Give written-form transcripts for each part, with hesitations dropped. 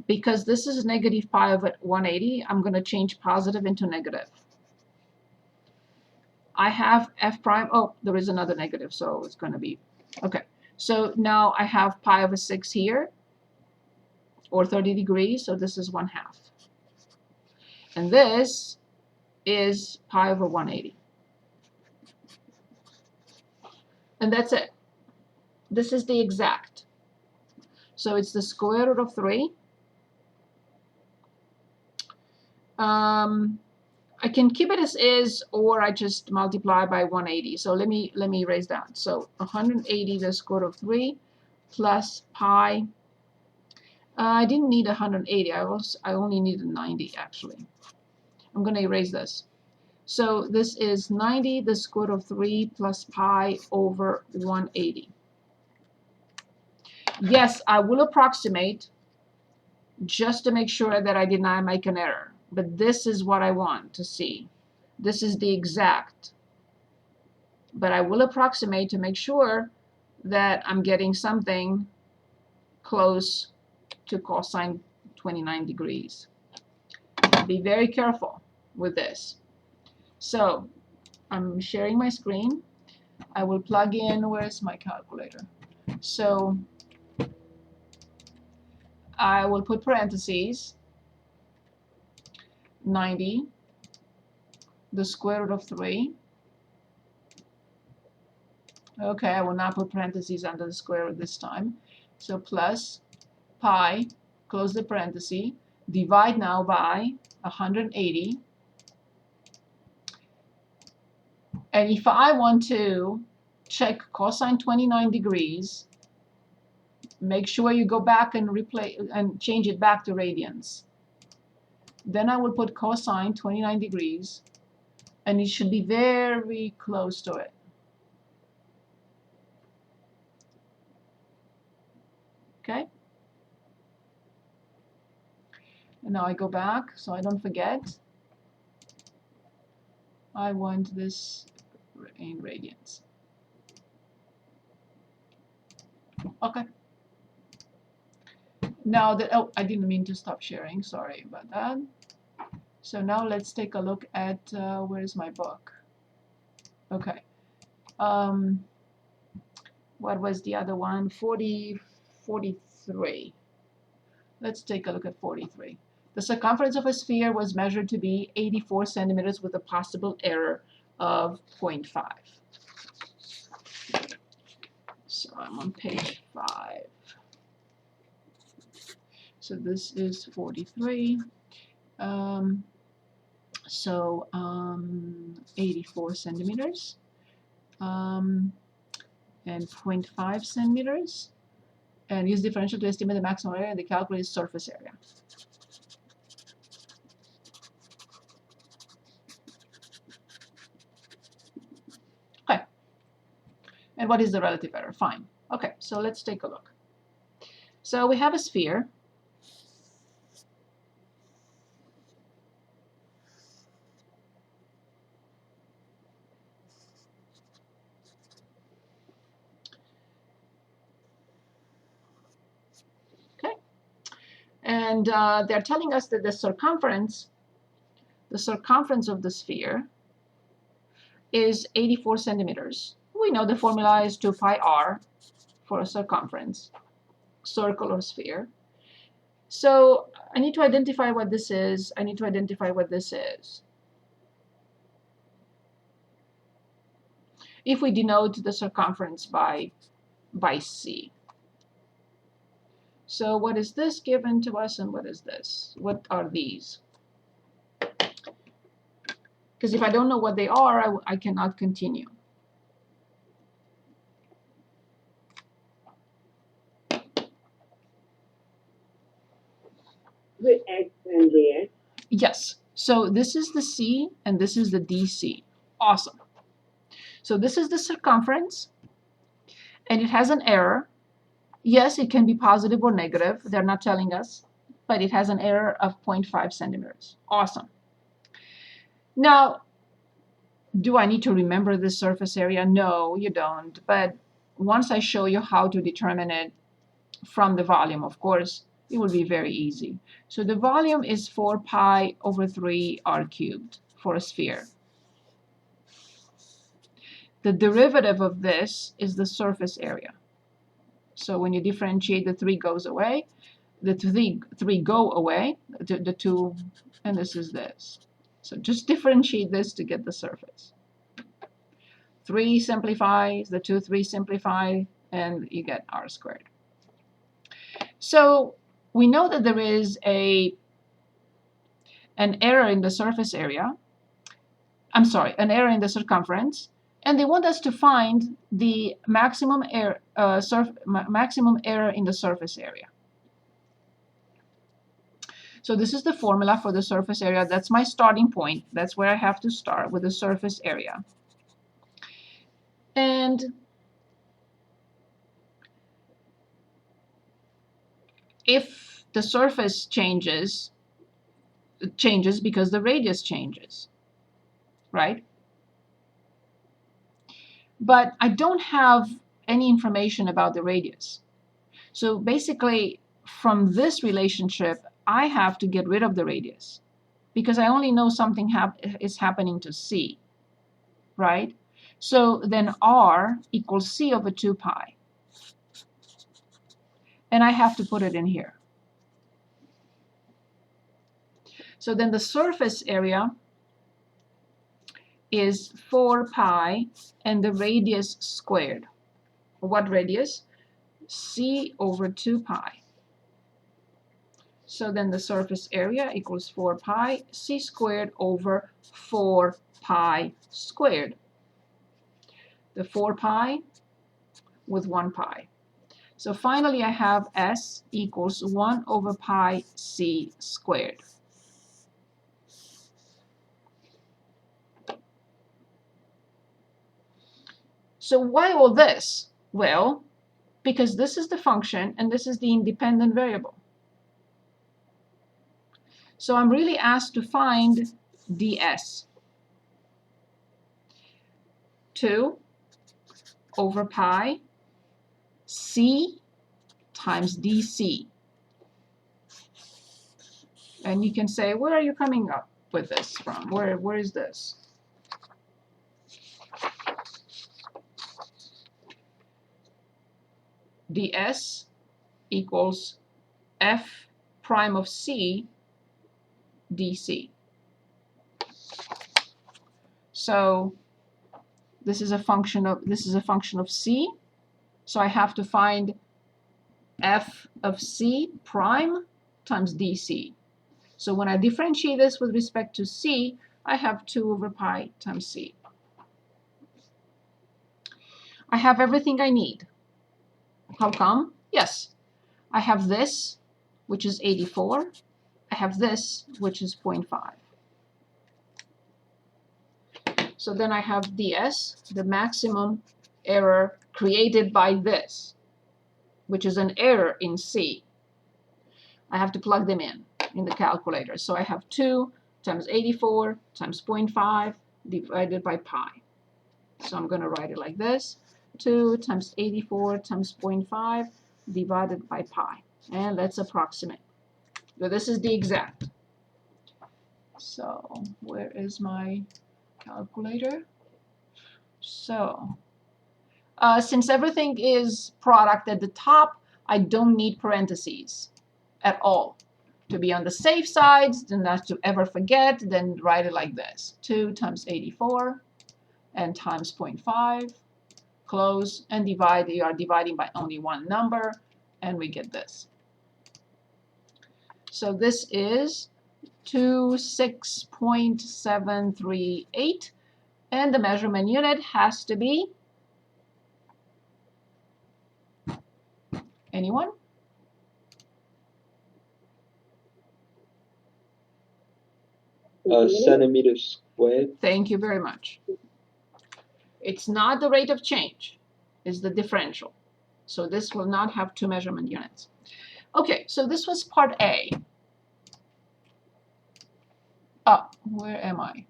because this is negative pi over 180, I'm going to change positive into negative. I have f prime. Oh, there is another negative, so it's going to be okay. So now I have pi over 6 here, or 30 degrees, so this is 1/2. And this is pi over 180. And that's it. This is the exact. So it's the square root of 3. I can keep it as is, or I just multiply by 180. So let me erase that. So 180 the square root of 3 plus pi. I didn't need 180. I only needed 90 actually. I'm going to erase this. So this is 90 the square root of 3 plus pi over 180. Yes, I will approximate just to make sure that I did not make an error. But this is what I want to see. This is the exact. But I will approximate to make sure that I'm getting something close to cosine 29 degrees. Be very careful with this. So I'm sharing my screen. I will plug in, where's my calculator? So I will put parentheses, 90, the square root of 3. Okay, I will not put parentheses under the square root this time. So plus pi, close the parenthesis, divide now by 180. And if I want to check cosine 29 degrees, make sure you go back and replay and change it back to radians. Then I will put cosine 29 degrees, and it should be very close to it. Okay? And now I go back so I don't forget. I want this in radians. Okay. Now that, oh, I didn't mean to stop sharing. Sorry about that. So now let's take a look at, where's my book? Okay. What was the other one? 43. Let's take a look at 43. The circumference of a sphere was measured to be 84 centimeters with a possible error of 0.5. So I'm on page 5. So this is 43. 84 centimeters and 0.5 centimeters. And use differential to estimate the maximum area and the calculated surface area. Okay. And what is the relative error? Fine. Okay, so let's take a look. So we have a sphere. And they're telling us that the circumference of the sphere is 84 centimeters. We know the formula is 2 pi r for a circumference, circle or sphere. So I need to identify what this is. I need to identify what this is. If we denote the circumference by c. So what is this given to us, and what is this? What are these? Because if I don't know what they are, I cannot continue. With X and Z. Yes. So this is the C, and this is the DC. Awesome. So this is the circumference, and it has an error. Yes, it can be positive or negative. They're not telling us, but it has an error of 0.5 centimeters. Awesome. Now, do I need to remember this surface area? No, you don't. But once I show you how to determine it from the volume, of course, it would be very easy. So the volume is 4 pi over 3 r cubed for a sphere. The derivative of this is the surface area. So when you differentiate, the 3 goes away. The three go away, the 2, and this is this. So just differentiate this to get the surface. 3 simplifies, the 2, 3 simplify, and you get r squared. So we know that there is an error in the surface area. I'm sorry, an error in the circumference, and they want us to find the maximum error in the surface area. So this is the formula for the surface area. That's my starting point. That's where I have to start, with the surface area. And if the surface changes, it changes because the radius changes, right? But I don't have any information about the radius. So basically, from this relationship, I have to get rid of the radius because I only know something is happening to C, right? So then R equals C over 2 pi. And I have to put it in here. So then the surface area is 4 pi and the radius squared. What radius? C over 2 pi. So then the surface area equals 4 pi c squared over 4 pi squared. The 4 pi with 1 pi. So finally I have S equals 1 over pi c squared. So why all this? Well, because this is the function and this is the independent variable. So I'm really asked to find ds. 2 over pi c times dc. And you can say, where are you coming up with this from? Where is this? ds equals f prime of c dc. So this is a function of c. So I have to find f of c prime times dc. So when I differentiate this with respect to c, I have 2 over pi times c. I have everything I need. How come? Yes, I have this, which is 84. I have this, which is 0.5. So then I have ds, the maximum error created by this, which is an error in C. I have to plug them in the calculator. So I have 2 times 84 times 0.5 divided by pi. So I'm going to write it like this. 2 times 84 times 0.5 divided by pi. And let's approximate. So this is the exact. So where is my calculator? So since everything is product at the top, I don't need parentheses at all. To be on the safe side, and not to ever forget, then write it like this. 2 times 84 and times 0.5, close, and divide. You are dividing by only one number, and we get this. So this is 26.738, and the measurement unit has to be, anyone? Centimeters squared. Thank you very much. It's not the rate of change, it's the differential. So this will not have 2 measurement units. Okay, so this was part A. Where am I?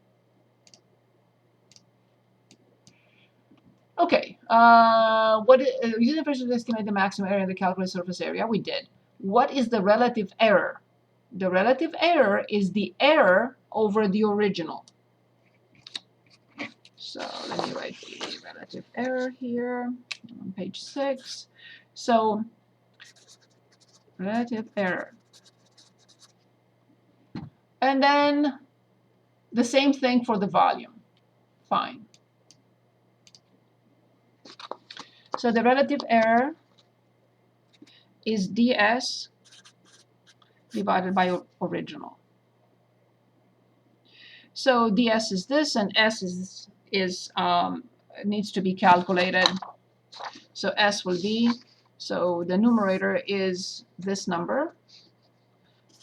Okay, using the first to estimate the maximum area of the calculated surface area, we did. what is the relative error? The relative error is the error over the original. So let me write the relative error here on page 6. So relative error. And then the same thing for the volume. Fine. So the relative error is ds divided by original. So ds is this, and s is needs to be calculated. So s will be, so the numerator is this number,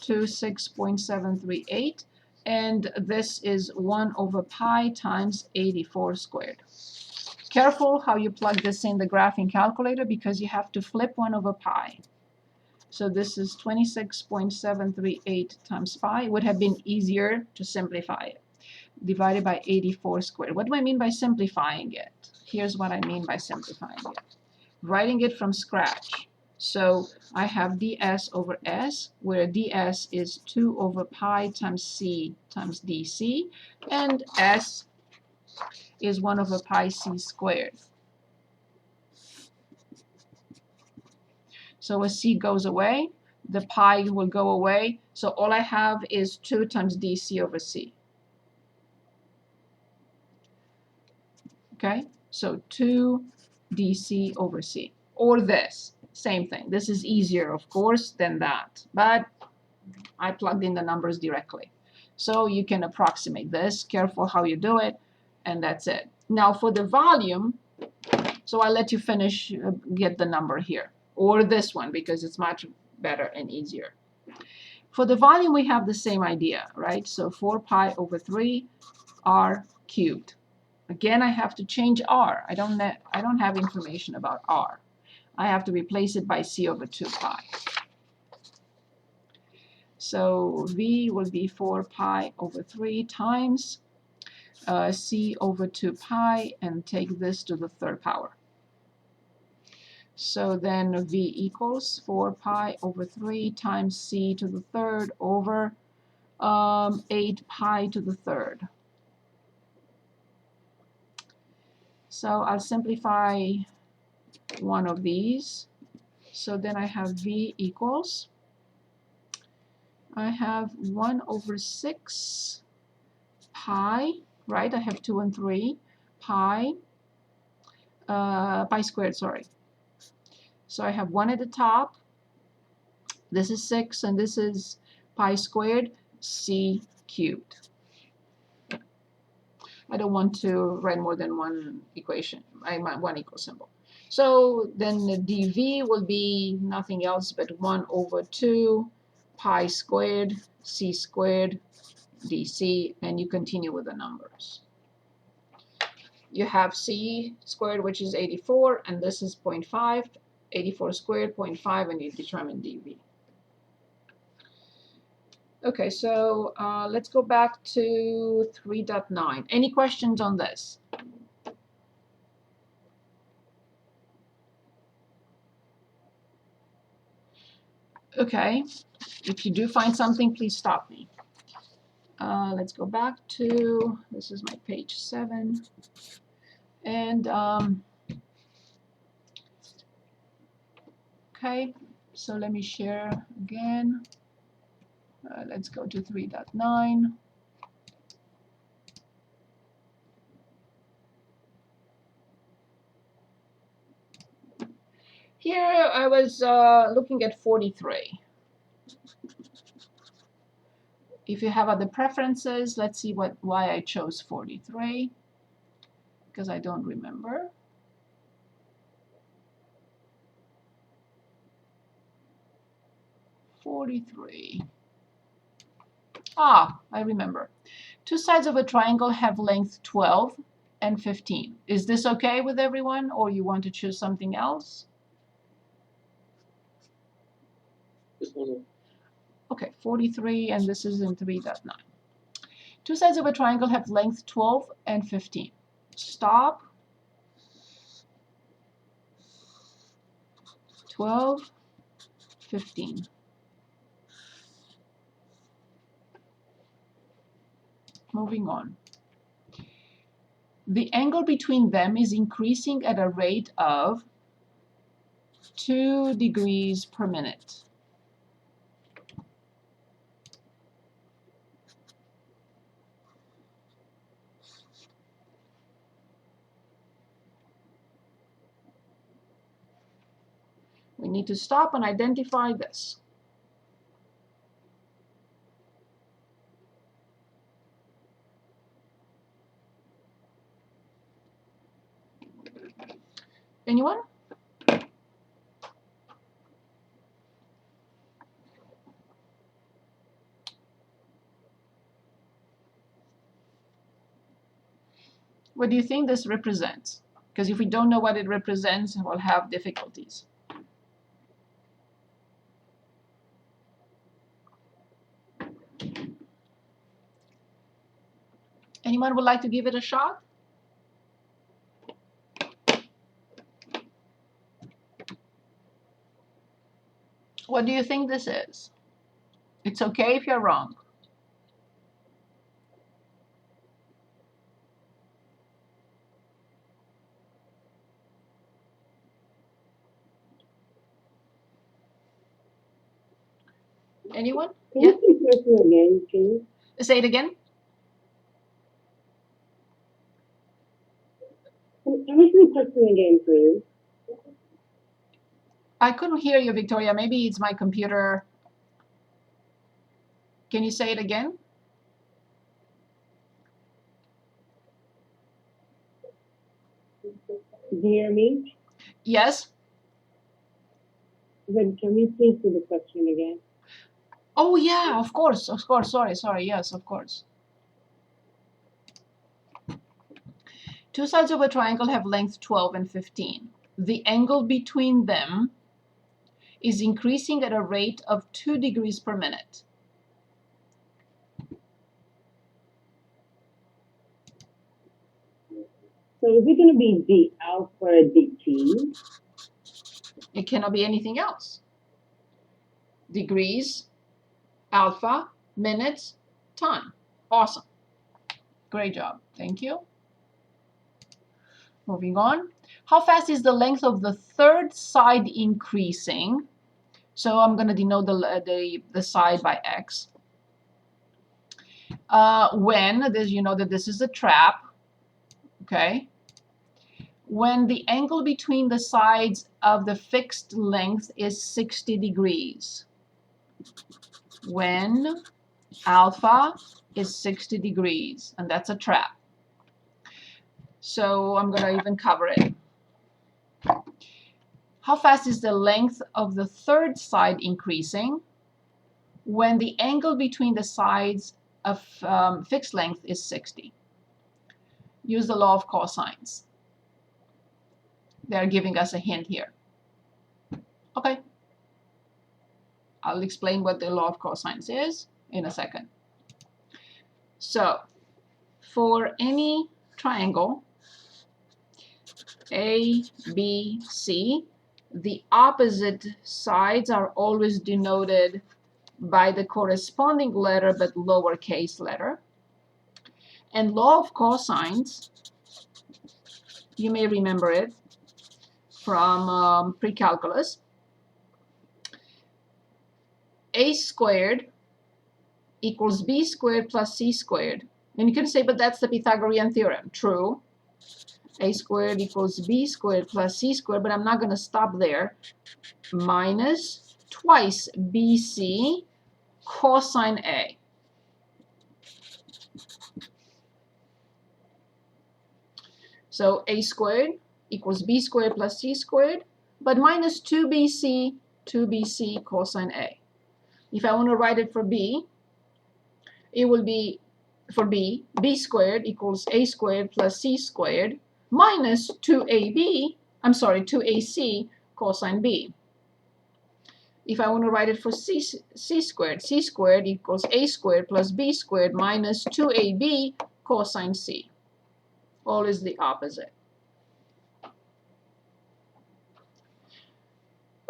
26.738, and this is 1 over pi times 84 squared. Careful how you plug this in the graphing calculator, because you have to flip 1 over pi. So this is 26.738 times pi. It would have been easier to simplify it. Divided by 84 squared. What do I mean by simplifying it? Here's what I mean by simplifying it. Writing it from scratch. So I have ds over s, where ds is 2 over pi times c times dc, and s is 1 over pi c squared. So as c goes away, the pi will go away. So all I have is 2 times dc over c. Okay, so 2 dc over c. Or this, same thing. This is easier, of course, than that. But I plugged in the numbers directly. So you can approximate this. Careful how you do it. And that's it. Now for the volume, so I'll let you finish, get the number here. Or this one, because it's much better and easier. For the volume, we have the same idea, right? So 4 pi over 3 r cubed. Again, I have to change r. I don't have information about r. I have to replace it by c over 2 pi. So v will be 4 pi over 3 times c over 2 pi, and take this to the third power. So then v equals 4 pi over 3 times c to the third over 8 pi to the third. So I'll simplify one of these. So then I have v equals, I have 1 over 6 pi, right? I have 2 and 3, pi squared, sorry. So I have 1 at the top, this is 6, and this is pi squared, c cubed. I don't want to write more than one equation, one equal symbol. So then the dv will be nothing else but 1 over 2 pi squared, c squared, dc, and you continue with the numbers. You have c squared, which is 84, and this is 0.5, 84 squared, 0.5, and you determine dv. Okay, so let's go back to 3.9. Any questions on this? Okay, if you do find something, please stop me. Let's go back to, this is my page 7. And okay, so let me share again. Let's go to 3.9. Here I was looking at 43. If you have other preferences, let's see why I chose 43, because I don't remember. Ah, I remember. Two sides of a triangle have length 12 and 15. Is this okay with everyone, or you want to choose something else? This one. Okay, 43, and this is in 3.9. Two sides of a triangle have length 12 and 15. Stop. 12, 15. Moving on. The angle between them is increasing at a rate of 2 degrees per minute. We need to stop and identify this. Anyone? What do you think this represents? Because if we don't know what it represents, we'll have difficulties. Anyone would like to give it a shot? What do you think this is? It's okay if you're wrong. Anyone? Can Yeah. you repeat the question again, please? Say it again. Can you repeat the question again, please? I couldn't hear you, Victoria. Maybe it's my computer. Can you say it again? Do you hear me? Yes. Then can you please do the question again? Oh, yeah, of course. Sorry. Yes, of course. Two sides of a triangle have length 12 and 15. The angle between them is increasing at a rate of 2 degrees per minute. So is it going to be d alpha dt? It cannot be anything else. Degrees, alpha, minutes, time. Awesome. Great job. Thank you. Moving on. How fast is the length of the third side increasing? So I'm going to denote the side by x. When there's, you know that this is a trap, okay? When the angle between the sides of the fixed length is 60 degrees. When alpha is 60 degrees, and that's a trap. So I'm going to even cover it. How fast is the length of the third side increasing when the angle between the sides of fixed length is 60? Use the law of cosines. They're giving us a hint here. Okay. I'll explain what the law of cosines is in a second. So, for any triangle, A, B, C, the opposite sides are always denoted by the corresponding letter, but lowercase letter. And law of cosines, you may remember it from pre-calculus. A squared equals B squared plus C squared. And you can say, but that's the Pythagorean theorem. True. A squared equals B squared plus C squared, but I'm not going to stop there. Minus twice BC cosine A. So A squared equals B squared plus C squared, but minus 2BC cosine A. If I want to write it for B, it will be, for B, B squared equals A squared plus C squared minus 2AC cosine B. If I want to write it for C squared equals A squared plus B squared minus 2AB cosine C. All is the opposite.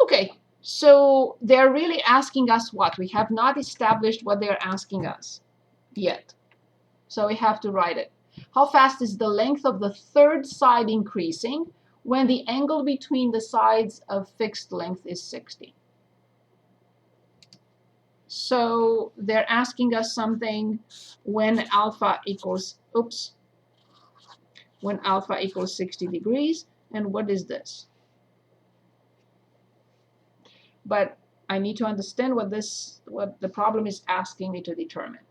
Okay, So they're really asking us what? We have not established what they're asking us yet. So we have to write it. How fast is the length of the third side increasing when the angle between the sides of fixed length is 60? So they're asking us something when alpha equals, when alpha equals 60 degrees. And what is this? But I need to understand what the problem is asking me to determine.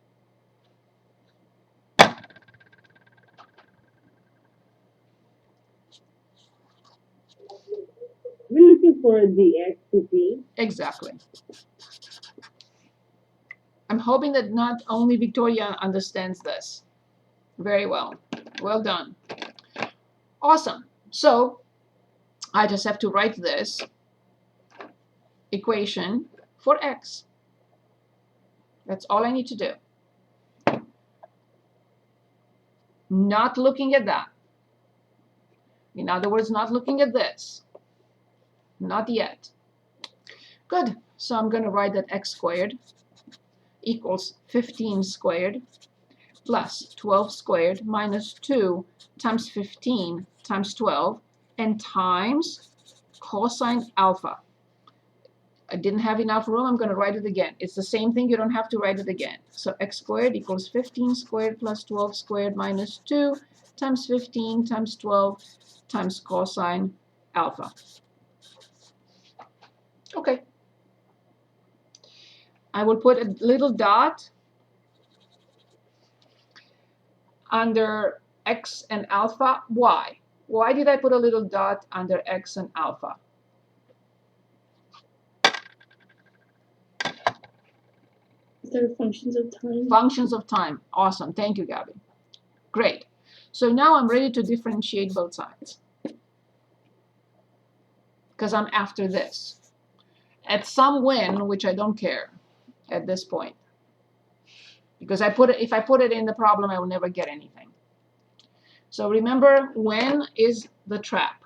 We're looking for the X to P. Exactly. I'm hoping that not only Victoria understands this. Very well. Well done. Awesome. So I just have to write this equation for X. That's all I need to do. Not looking at that. In other words, not looking at this. Not yet. Good. So I'm going to write that x squared equals 15 squared plus 12 squared minus 2 times 15 times 12 and times cosine alpha. I didn't have enough room. I'm going to write it again. It's the same thing. You don't have to write it again. So x squared equals 15 squared plus 12 squared minus 2 times 15 times 12 times cosine alpha. Okay. I will put a little dot under x and alpha. Why? Why did I put a little dot under x and alpha? They're functions of time. Functions of time. Awesome. Thank you, Gabby. Great. So now I'm ready to differentiate both sides, because I'm after this. At some win, which I don't care at this point, because if I put it in the problem, I will never get anything. So remember, when is the trap?